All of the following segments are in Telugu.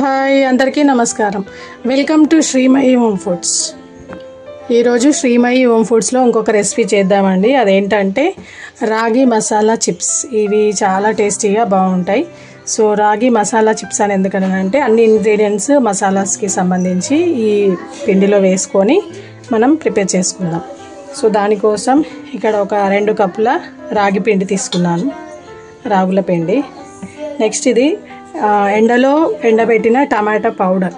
హాయ్ అందరికీ నమస్కారం. Welcome to Srimayi home foods. ఈరోజు శ్రీమయి హోమ్ ఫుడ్స్లో ఇంకొక రెసిపీ చేద్దామండి. అదేంటంటే రాగి మసాలా చిప్స్. ఇవి చాలా టేస్టీగా బాగుంటాయి. సో రాగి మసాలా చిప్స్ అని ఎందుకనంటే అన్ని ఇంగ్రీడియంట్స్ మసాలాస్కి సంబంధించి ఈ పిండిలో వేసుకొని మనం ప్రిపేర్ చేసుకుందాం. సో దానికోసం ఇక్కడ ఒక 2 కప్పుల రాగి పిండి తీసుకున్నాను, రాగుల పిండి. నెక్స్ట్ ఇది ఎండలో ఎండబెట్టిన టమాటా పౌడర్.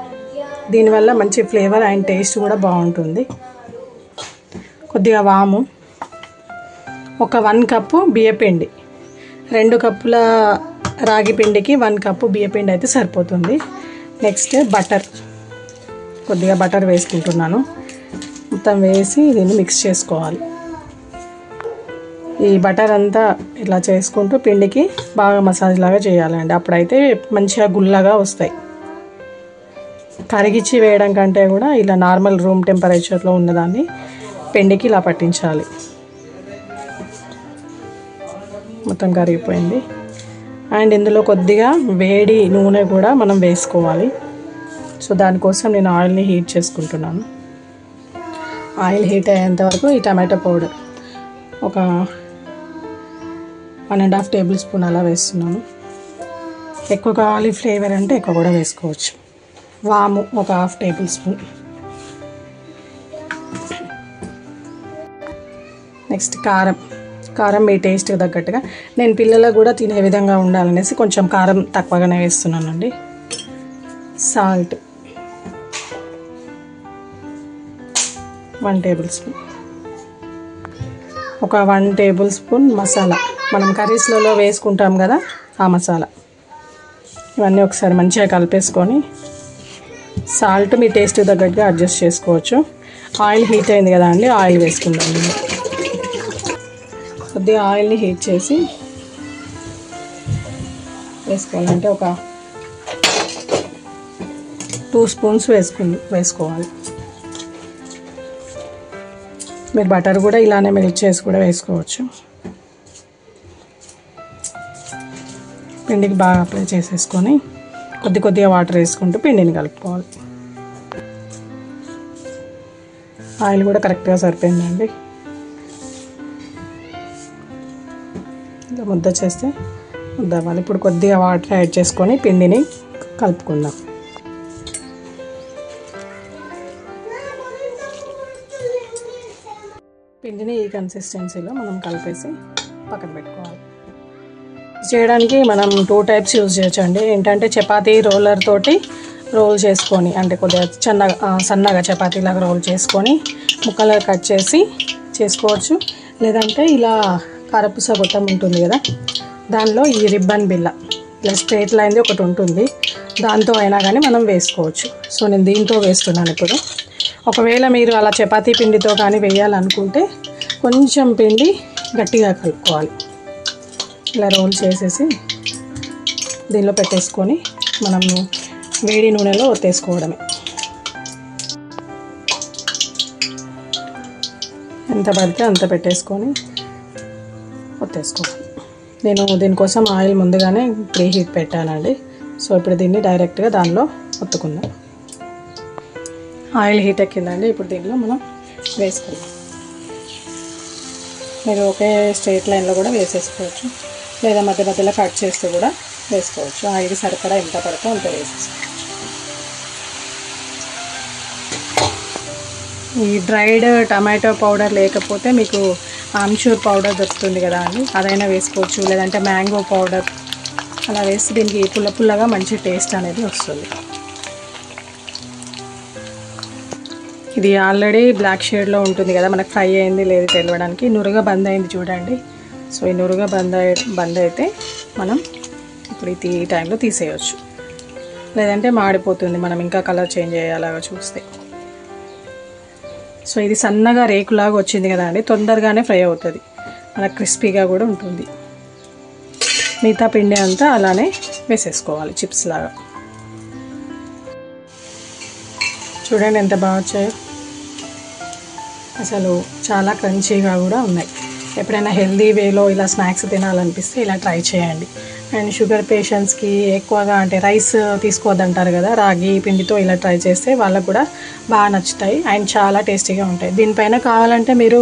దీనివల్ల మంచి ఫ్లేవర్ అండ్ టేస్ట్ కూడా బాగుంటుంది. కొద్దిగా వాము, ఒక 1 కప్పు బియ్యపిండి. 2 కప్పుల రాగి పిండికి 1 కప్పు బియ్యపిండి అయితే సరిపోతుంది. నెక్స్ట్ బటర్, కొద్దిగా బటర్ వేసుకుంటున్నాను. మొత్తం వేసి దీన్ని మిక్స్ చేసుకోవాలి. ఈ బటర్ అంతా ఇలా చేసుకుంటూ పిండికి బాగా మసాజ్ లాగా చేయాలండి. అప్పుడైతే మంచిగా గుల్లగా వస్తాయి. కరిగిచ్చి వేయడం కంటే కూడా ఇలా నార్మల్ రూమ్ టెంపరేచర్లో ఉన్నదాన్ని పిండికి ఇలా పట్టించాలి. మొత్తం కరిగిపోయింది. అండ్ ఇందులో కొద్దిగా వేడి నూనె కూడా మనం వేసుకోవాలి. సో దానికోసం నేను ఆయిల్ని హీట్ చేసుకుంటున్నాను. ఆయిల్ హీట్ అయ్యేంత వరకు ఈ టమాటో పౌడర్ ఒక 1.5 టేబుల్ స్పూన్ అలా వేస్తున్నాను. ఎక్కువ కావాలి ఫ్లేవర్ అంటే ఎక్కువ కూడా వేసుకోవచ్చు. వాము ఒక 1/2 టేబుల్ స్పూన్. నెక్స్ట్ కారం మీ టేస్ట్కి తగ్గట్టుగా. నేను పిల్లలకు కూడా తినే విధంగా ఉండాలనేసి కొంచెం కారం తక్కువగానే వేస్తున్నానండి. Salt 1 table spoon. ఒక 1 టేబుల్ స్పూన్ మసాలా, మనం కర్రీస్లలో వేసుకుంటాం కదా ఆ మసాలా. ఇవన్నీ ఒకసారి మంచిగా కలిపేసుకొని సాల్ట్ మీ టేస్ట్ తగ్గట్టుగా అడ్జస్ట్ చేసుకోవచ్చు. ఆయిల్ హీట్ అయింది కదా అండి, ఆయిల్ వేసుకుందాం. కొద్దిగా ఆయిల్ని హీట్ చేసి వేసుకోవాలంటే ఒక 2 స్పూన్స్ వేసుకోవాలి. మీరు బటర్ కూడా ఇలానే మెల్ట్ చేసి కూడా వేసుకోవచ్చు. పిండికి బాగా అప్లై చేసేసుకొని కొద్దిగా వాటర్ వేసుకుంటూ పిండిని కలుపుకోవాలి. ఆయిల్ కూడా కరెక్ట్గా సరిపోయిందండి. ఇలా ముద్ద చేస్తే ముద్ద అవ్వాలి. ఇప్పుడు కొద్దిగా వాటర్ యాడ్ చేసుకొని పిండిని కలుపుకుందాం. పిండిని ఈ కన్సిస్టెన్సీలో మనం కలిపేసి పక్కన పెట్టుకోవాలి. చేయడానికి మనం 2 టైప్స్ యూజ్ చేయొచ్చండి. ఏంటంటే చపాతీ రోలర్ తోటి రోల్ చేసుకొని, అంటే కొద్దిగా సన్నగా చపాతీలాగా రోల్ చేసుకొని ముక్కలు కట్ చేసి చేసుకోవచ్చు. లేదంటే ఇలా కారపూస గొట్టం ఉంటుంది కదా, దానిలో ఈ రిబ్బన్ బిల్ల ఇలా స్ట్రైట్ లైన్ది ఒకటి ఉంటుంది, దాంతో అయినా కానీ మనం వేసుకోవచ్చు. సో నేను దీంతో వేస్తున్నాను ఇప్పుడు. ఒకవేళ మీరు అలా చపాతీ పిండితో కానీ వేయాలనుకుంటే కొంచెం పిండి గట్టిగా కలుపుకోవాలి. ఇలా రోల్ చేసేసి దీనిలో పెట్టేసుకొని మనము వేడి నూనెలో ఒత్తేసుకోవడమే. ఎంత పడితే అంత పెట్టేసుకొని ఒత్తేసుకోవాలి. నేను దీనికోసం ఆయిల్ ముందుగానే ప్రీ హీట్ పెట్టానండి. సో ఇప్పుడు దీన్ని డైరెక్ట్గా దానిలో ఒత్తుకుందాం. Oil heat ఎక్కిందండి. ఇప్పుడు దీనిలో మనం వేసుకుందాం. మీరు ఒకే స్ట్రైట్ లైన్లో కూడా వేసేసుకోవచ్చు, లేదా మధ్య మధ్యలో కట్ చేస్తూ కూడా వేసుకోవచ్చు. ఆయిల్కి సరిపడా ఎంత పడితే అంత వేసేసుకోవచ్చు. ఈ డ్రైడ్ టమాటో పౌడర్ లేకపోతే మీకు ఆమ్చూర్ పౌడర్ దొరుకుతుంది కదా అండి, అదైనా వేసుకోవచ్చు. లేదంటే మ్యాంగో పౌడర్ అలా వేసి దీనికి పుల్లగా మంచి టేస్ట్ అనేది వస్తుంది. ఇది ఆల్రెడీ బ్లాక్ షేడ్లో ఉంటుంది కదా, మనకు ఫ్రై అయింది లేదు తెలియడానికి. నురుగ బంద్ అయింది చూడండి. సో ఈ నురుగ బంద్ అయితే మనం ఇప్పుడు ఈ టైంలో తీసేయచ్చు. లేదంటే మాడిపోతుంది, మనం ఇంకా కలర్ చేంజ్ అయ్యేలాగా చూస్తే. సో ఇది సన్నగా రేకులాగా వచ్చింది కదా అండి, తొందరగానే ఫ్రై అవుతుంది, మనకు క్రిస్పీగా కూడా ఉంటుంది. మిగతా పిండి అంతా అలానే వేసేసుకోవాలి చిప్స్ లాగా. చూడండి ఎంత బాగా వచ్చాయో. అసలు చాలా క్రంచీగా కూడా ఉన్నాయి. ఎప్పుడైనా హెల్దీ వేలో ఇలా స్నాక్స్ తినాలనిపిస్తే ఇలా ట్రై చేయండి. అండ్ షుగర్ పేషెంట్స్కి ఎక్కువగా అంటే రైస్ తీసుకోవద్దంటారు కదా, రాగి పిండితో ఇలా ట్రై చేస్తే వాళ్ళకు కూడా బాగా నచ్చుతాయి అండ్ చాలా టేస్టీగా ఉంటాయి. దీనిపైన కావాలంటే మీరు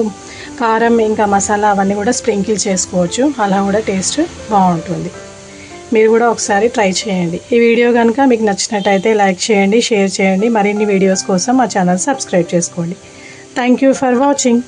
కారం ఇంకా మసాలా అవన్నీ కూడా స్ప్రింకిల్ చేసుకోవచ్చు, అలా కూడా టేస్ట్ బాగుంటుంది. మీరు కూడా ఒకసారి ట్రై చేయండి. ఈ వీడియో కనుక మీకు నచ్చినట్టయితే లైక్ చేయండి, షేర్ చేయండి. మరిన్ని వీడియోస్ కోసం మా ఛానల్ సబ్స్క్రైబ్ చేసుకోండి. Thank you for watching.